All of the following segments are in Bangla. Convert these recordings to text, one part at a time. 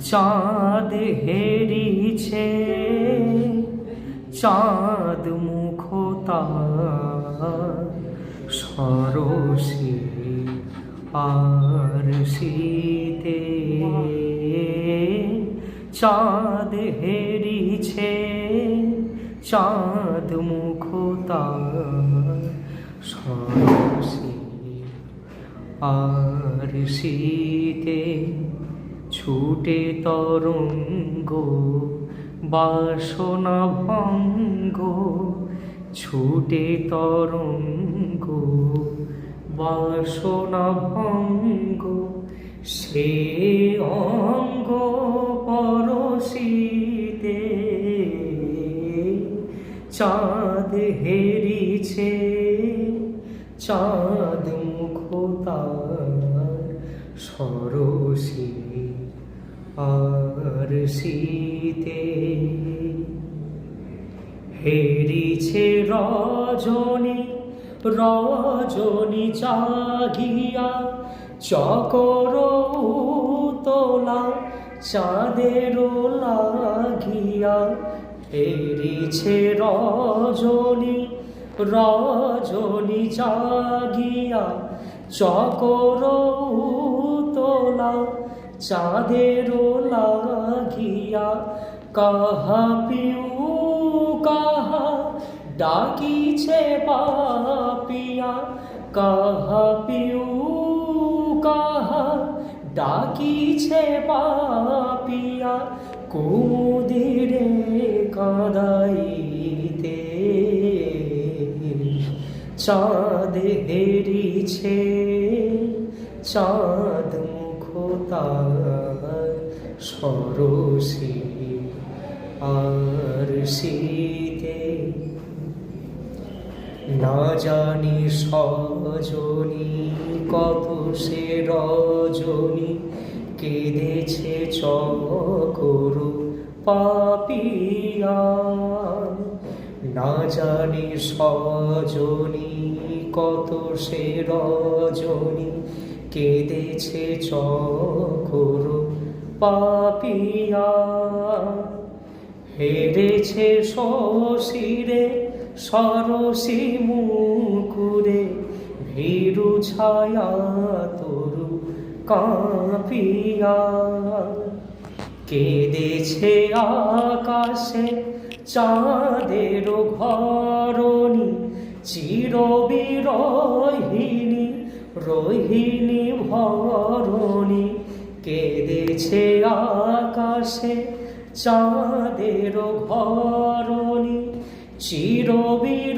চাঁদ হেরিছে চাঁদ মুখ তার সরসী আর শীতে চাঁদ হেরিছে চাঁদ মুখ তার সরসী আর শীতে ছুটে তরঙ্গ বাসনা ভঙ্গ ছুটে তরঙ্গ বাসনা ভঙ্গ সে অঙ্গ পরশিতে চাঁদ হেরিছে চাঁদ মুখ তার সরসী আর শীতে হেরিছে রজনী রজনী জাগিয়া চকর তোলা চাঁদের লাগিয়া হেরিছে রজনী রজনী জাগিয়া চকর তোলা চাঁদের লাগিয়া কাহা পিউ কাহা ডাকিছে পাপিয়া কাহা পিউ কাহা ডাকিছে পাপিয়া কুমুদিরে কাঁদাইতে চাঁদ হেরিছে চাঁদ মুখ তার সরসী আর শীতে না জানি সজনী কত সে রজনী কেঁদেছে চকর পাপিয়া না জানি সজনী কত সে রজনী কেঁদেছে চকর পাপিয়া হেরেছে শশীরে সরসী মুকুরে ভীরু ছায়া তরু কাঁপিয়া কেঁদেছে আকাশে চাঁদের ঘরণী চিরবিরহিণী রোহিণী ভরণী কেঁদেছে আকাশে চাঁদের ঘরণী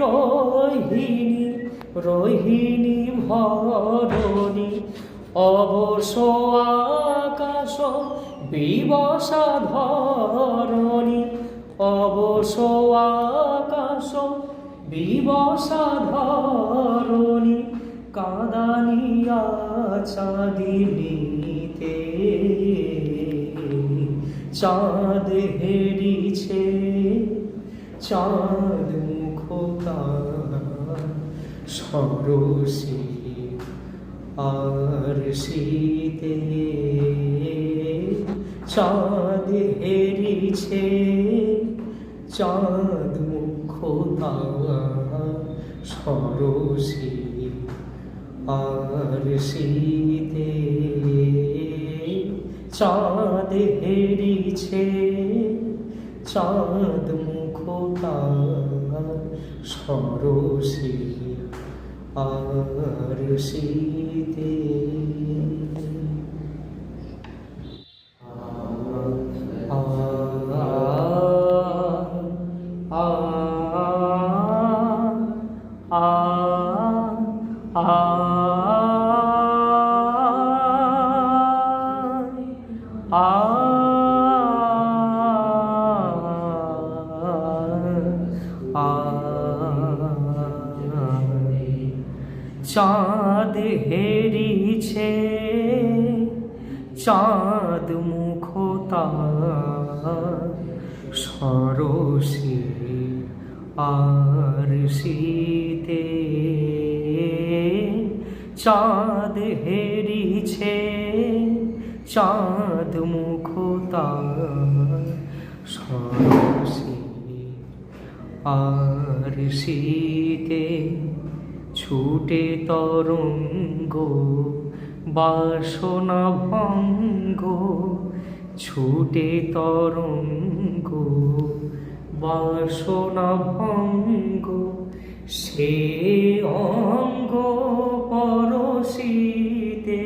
চিরবিরহিণী রোহিণী ভরণী অবশ আকাশ বিবসা ধরণী অবশ আকাশ বিবসা ধরণী কাঁদানিয়া চাঁদিনীতে চাঁদ হেরিছে চাঁদ মুখ তার সরসী আর শীতে চাঁদ হেরিছে চাঁদ মুখ তার সরসী আর শীতে চাঁদ হেরিছে চাঁদ মুখ তার সরসী আর শীতে Ah চাঁদ হেরিছে চাঁদ মুখ তার সরসী আর শীতে চাঁদ হেরিছে চাঁদ মুখ তার সরসী আর শীতে ছুটে তরঙ্গ বাসনা ভঙ্গ ছুটে তরঙ্গ বাসনা ভঙ্গ সে অঙ্গ পরশিতে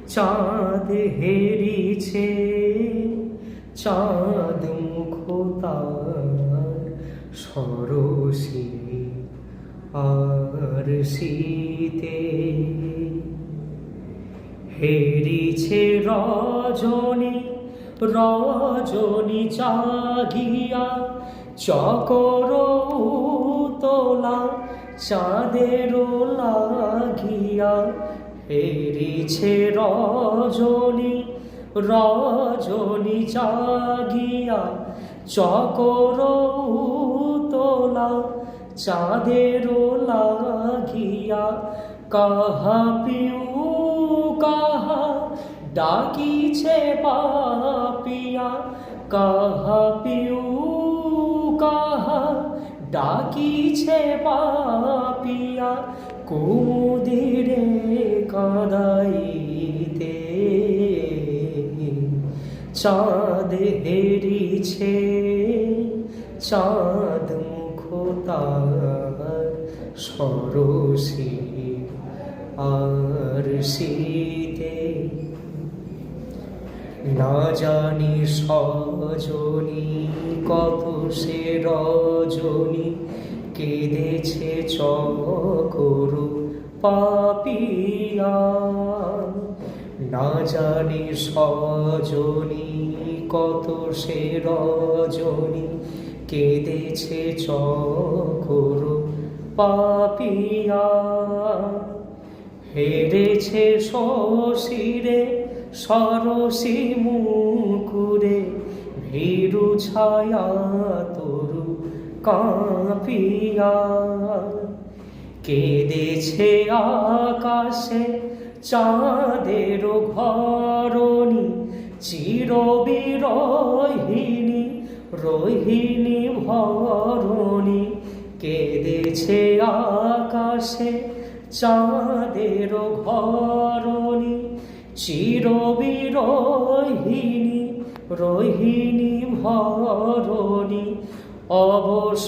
চাঁদ হেরিছে চাঁদ মুখ তার সরসী আর শীতে হেরিছে রজনী রজনী জাগিয়া চকর তোলা চাঁদের লাগিয়া হেরিছে রজনী রজনী জাগিয়া চকর তোলা চাঁদের লাগিয়া কাহা পিউ কাহা ডাকিছে পাপিয়া কাহা পিউ কাহা ডাকিছে পাপিয়া কুমুদিরে কাঁদাইতে চাঁদ হেরিছে চাঁদ মুখ তার সরসী আর শীতে না জানি সজনী কত সে রজনী কেঁদেছে চকর পাপিয়া না জানি সজনী কত সে রজনী কেঁদেছে চকর পাপিয়া হেরেছে শশীরে সরসী মুকুরে ভীরু ছায়া তরু কাঁপিয়া কেঁদেছে আকাশে চাঁদের ঘরণী চিরবিরহিণী রোহিণী ভরণী কেঁদেছে আকাশে চাঁদের ঘরণী চিরবিরহিণী রোহিণী ভরণী অবশ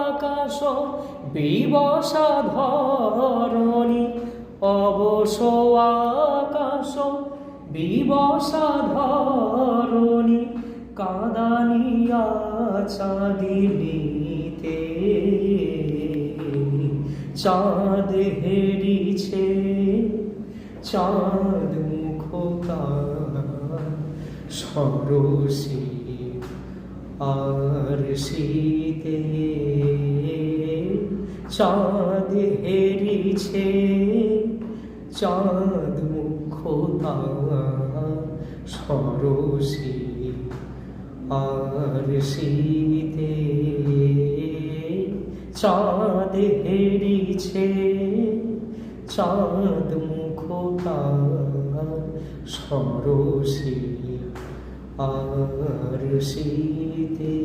আকাশ বিবসা ধরণী অবশ আকাশ বিবসা ধরণী কাঁদানিয়া চাঁদিনীতে চাঁদ হেরিছে চাঁদ মুখ তার সরসী আর শীতে চাঁদ হেরিছে চাঁদ মুখ তার সরসী আর শীতে চাঁদ হেরিছে চাঁদ মুখ তার সরসী আর শীতে।